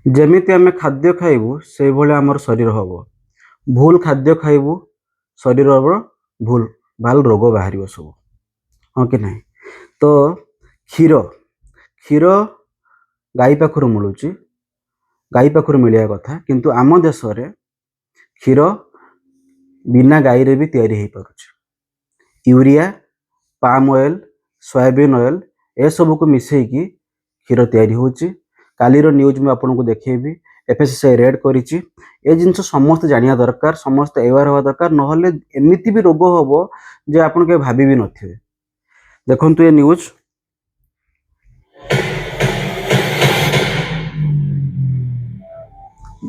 ଯେମିତି ଆମେ ଖାଦ୍ୟ ଖାଇବୁ ସେଇଭଳି ଆମର ଶରୀର ହବ। ଭୁଲ ଖାଦ୍ୟ ଖାଇବୁ ଶରୀରର ଭୁଲ ଭାଲ ରୋଗ ବାହାରିବ ସବୁ। ହଁ କି ନାହିଁ? ତ କ୍ଷୀର କ୍ଷୀର ଗାଈ ପାଖରୁ ମିଳୁଛି, ଗାଈ ପାଖରୁ ମିଳିବା କଥା, କିନ୍ତୁ ଆମ ଦେଶରେ କ୍ଷୀର ବିନା ଗାଈରେ ବି ତିଆରି ହେଇପାରୁଛି। Urea, palm oil, soybean oil ଏସବୁକୁ ମିଶେଇକି କ୍ଷୀର ତିଆରି ହେଉଛି। କାଲିର ନ୍ୟୁଜ୍ ମୁଁ ଆପଣଙ୍କୁ ଦେଖେଇବି। ଏଫଏସଏସଆଇ ରେଡ୍ କରିଛି। ଏ ଜିନିଷ ସମସ୍ତେ ଜାଣିବା ଦରକାର, ସମସ୍ତେ ଆୱାର ହେବା ଦରକାର, ନହେଲେ ଏମିତି ବି ରୋଗ ହବ ଯେ ଆପଣ କେବେ ଭାବି ବି ନଥିବେ। ଦେଖନ୍ତୁ ଏ ନ୍ୟୁଜ୍।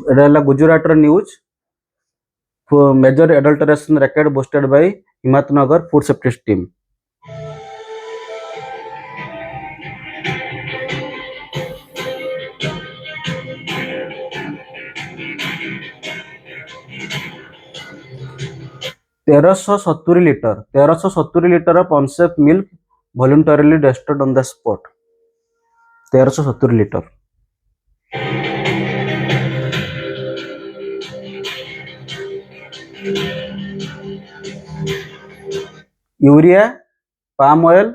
ଏଟା ହେଲା ଗୁଜରାଟର news. Major adulteration record busted by Himayatnagar food safety team. ତେରଶହ ସତୁରୀ litre unsafe milk voluntarily destroyed on the spot। 1370 litre. Urea, palm oil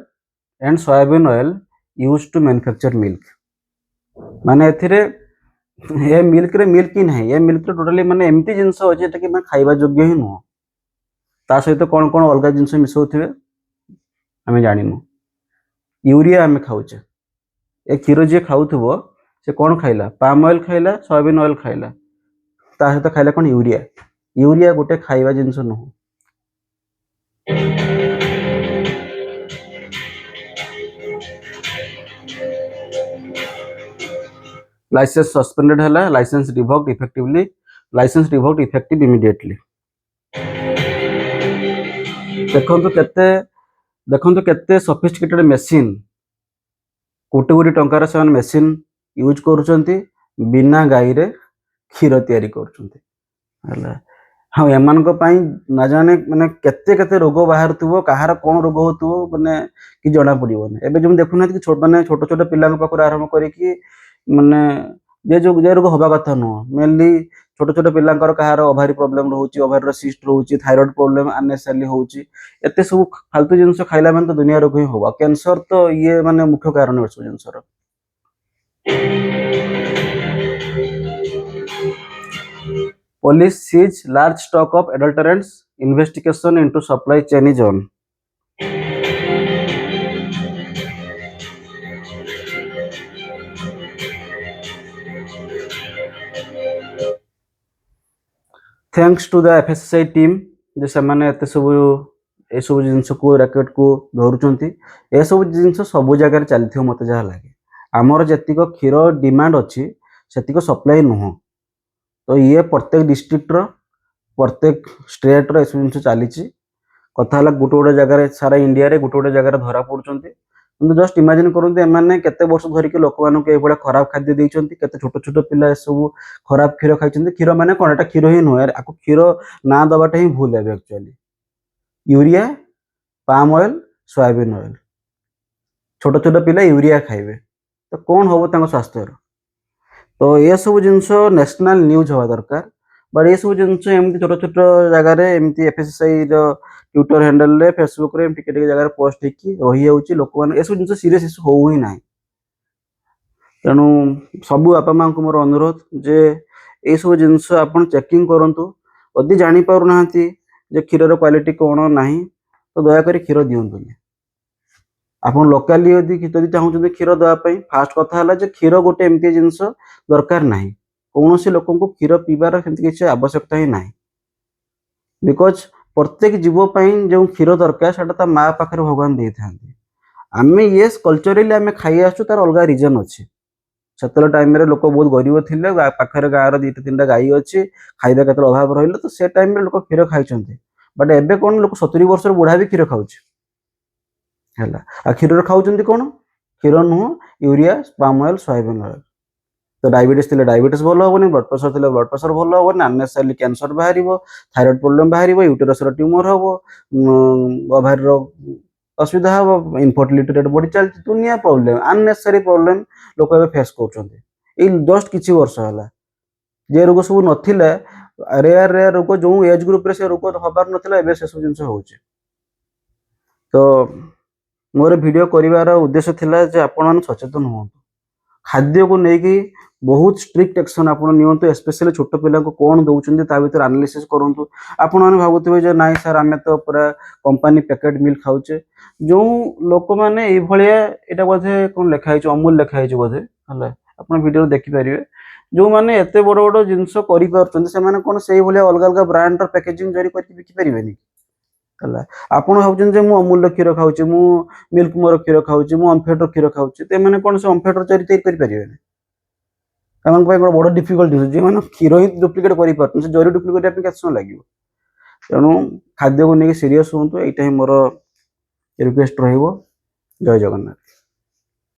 and soybean oil use to manufacture milk. माने एथिरे ये मिल्क रे मिल्क ही नहीं, ये मिल्क रे totally माने एमती जिंस अछि जेटा कि माने खाइबा योग्य ही नुह। ता सहित कोन कोन अलगा जिंस मिसौथिबे आमे जानिनु। यूरिया आमे खाउचे, ए क्षीर जे खाउथबो से कोन खाइला, पाम ऑयल खाइला, सोयाबीन ऑयल खाइला, ता सहित खाइला कोन यूरिया। यूरिया गोटे खाइबा जिंस नुह। लाइसेंस सस्पेंडेड है, licence revoked effectively, licence revoked effective immediately. देखंतु केते सोफिस्टिकेटेड मेसिन, कोटी कोटी टंकार से मेसिन यूज करूचंती बिना गाई रे क्षीर तैयारी करूचंती हला। हाँ एमानक पई ना जाने माने केते केते रोग बाहरथुबो, कहार कोन रोग होथुबो माने कि जणा पड़िबोनी। एबे जो देखुना कि छोट माने छोट छोट पिलांक पाखर आरंभ करिकि माने जे रोग हवा कथा नुह। मेनली छोट छोट पिलांकर कहार ओभारी प्रॉब्लम रहउची, ओभारी रो सिस्ट रहउची, थायराइड प्रॉब्लम अननेसेसरली होउची। एते सब फालतू जिंस खाइला माने तो दुनिया रोग ही होबा। कैंसर तो ये माने मुख्य कारण है सब जिंसर। Police seized large stock of adulterants, investigation into supply chain is on। Thanks to the FSSI team जे सेमाने एते सब ए सब जिंस को रैकेट को धरुचंती। ए सब जिंस सब जगह चलथियो मते जहा लागे। आमर जतिक क्षीर डिमांड अछि सेतिक सप्लाई नुह। तो ये प्रत्येक डिस्ट्रिक्ट रो प्रत्येक स्टेट रो ए सब जिंस चलीची। कथा हला गोटे गोटे जगह सारा इंडिया रे गोटे गोटे जगह धरा पड़ुचंती। किंतु जस्ट इमेजिन करंतु एमाने केते वर्ष धरि के लोक मानक ए बडा खराब खाद्य देइचंती, केते छोट छोट पिला ए सब खराब क्षीर खाइचंती। क्षीर माने कोन, एटा क्षीर ही नुह यार, आको क्षीर ना दबाटा ही भूल है actually. Urea, palm oil, soybean oil, छोट छोट पिला यूरिया खाइबे तो कोन होबो तांको स्वास्थ्य। तो ये सब जिंस नेशनल न्यूज हवा दरकार। बट ये सब जिंस एमती छोट छोट जगह रे एमती एफएसएसआई रो ट्विटर हैंडल रे फेसबुक रे टिके टिके जगह पोस्ट हेकी रही जाउची। लोक माने ए सब जिंस सीरियस इशू हो ही नाही। तेणु सब बापा मां को मोर अनुरोध जे ए सब जिंस आपण चेकिंग करंतु। यदि जानि पारु नाहंती जे क्षीर रो क्वालिटी कोन नाही तो दया करी क्षीर दियंतुनी। आपण लोकली यदि चाहूचंते क्षीर दवा पई, फास्ट कथा हला जे क्षीर गोटे एमती जिंस दरकार नाही। कौनसी लोकन को क्षीर पीबार सेमती किछि आवश्यकता ही नाही। बिकॉज प्रत्येक जीव पई जो क्षीर दरकार सेटा ता मां पाखरे भगवान देई थांती। आमे यस कल्चरली आमे खाई आसु, तार अलगा रीजन अछि। सेतल टाइम रे लोक बहुत गरीब थिले, पाखरे गाँर दुईटा तीनटा गाई अछि, खाइबा केतल अभाव रहिलो तो से टाइम रे लोक क्षीर खाइचंती। बट एबे कोन लोक 70 वर्ष रे बुढ़ा भी क्षीर खाउछि हला। आ क्षीर खाउचंती कोन, क्षीर नुह urea, palm oil, soybean oil. तो डायबिटीज थिले डायबिटीज भल होबनी, ब्लड प्रेशर थिले ब्लड प्रेशर भल होबनी, अननेसेसरली कैंसर बाहरिबो, थायराइड प्रॉब्लम बाहरिबो, यूटेरस रो ट्यूमर होबो, ओभारी रो असुविधा होबो, इनफर्टिलिटी रेट बढ़ी चलती, दुनिया प्रॉब्लम, अननेसेसरी प्रॉब्लम लोक एबे फेस करचंती। ଏଇ ଜଷ୍ଟ କିଛି ବର୍ଷ ହେଲା जे रोग सब नथिला रेयर रेयर रोग जो एज ग्रुप रे से रोग हबार नथिला एबे से सब जिंस होउचे। तो मोर वीडियो करिवार उद्देश्य थिला जे आपण मन सचेतन हो खाद्य को लेकिन बहुत स्ट्रिक्ट एक्शन आपण नियंतु स्पेशली छोट पिला को कोन दउचंदी ता भीतर एनालिसिस करंतु। आपण मन भाबुथिबे जे नाइ सर आमे तो पूरा कंपनी पैकेट मिल्क खाउचे जो लोक माने ए भलिया एटा बोधे कोन लेखा हिच अमूल लेखा हिच बोधे हला आपण वीडियो देखि परिबे जो माने एते बड़ बड़ जिंस करि परचंदी से माने कोन सेही भलिया अलग अलग ब्रांड र पैकेजिंग जरी करके बिकि परिबेनी हला। आपण भाबुचन जे मु अमूल र खीर खाउचे मु मिल्क मोर खीर खाउचे मु ओमफेड र खीर खाउचे ते माने कोन से ओमफेड र जरी तैयारी करि परिबेनी कारण भाई बड़ डिफिकल्ट जे माने खीर ही डुप्लिकेट करि परचन से जरी डुप्लिकेट आपन केत समय लागिवो। तेणु खाद्य को लेकिन सीरियस होंतु एटा ही मोर रिक्वेस्ट रहिबो। जय जगन्नाथ।